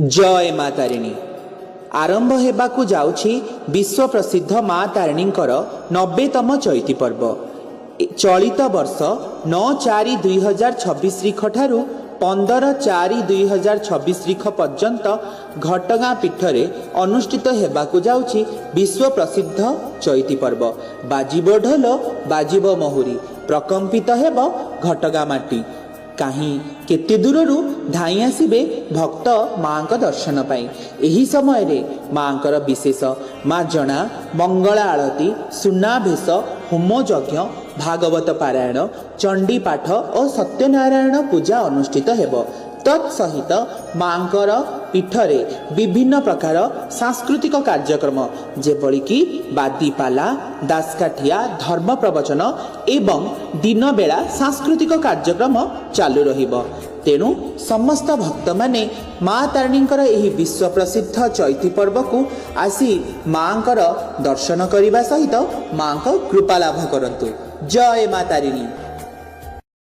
जय माँ तारिणी। आरंभ हेबाकु जाउछि विश्व प्रसिद्ध माँ तारिणींकर 90तम चैती पर्व। चलित वर्ष 9/4/2026 तारिख ठारू 15/4/2026 तारिख पर्यंत घटगाँ पीठरे अनुष्ठित हेबाकु जाउछि विश्व प्रसिद्ध चैती पर्व। बाजिबो ढोल बाजिबो महुरी, प्रकम्पित हेब घटगाँ माटी। कहीं केते दूररू धाई आसबे भक्त माँ का दर्शन पाई। एही समय रे माँ कर विशेष मार्जना, मंगला आरती, सुनाभेश, होम यज्ञ, भागवत पारायण, चंडी पाठ और सत्यनारायण पूजा अनुष्ठित हेब। तत्सहित माँकर पीठरे विभिन्न प्रकार सांस्कृतिक कार्यक्रम जेपरिक बादीपाला, दासकाठिया, धर्म प्रवचन एवं दिन बेला सांस्कृतिक कार्यक्रम चालू रहिब। तेणु समस्त भक्त माने माँ तारिणींकर एही विश्व प्रसिद्ध चैती पर्व को आसी माँकर दर्शन करने सहित माँ को कृपा लाभ करंतु। जय माँ तारिणी।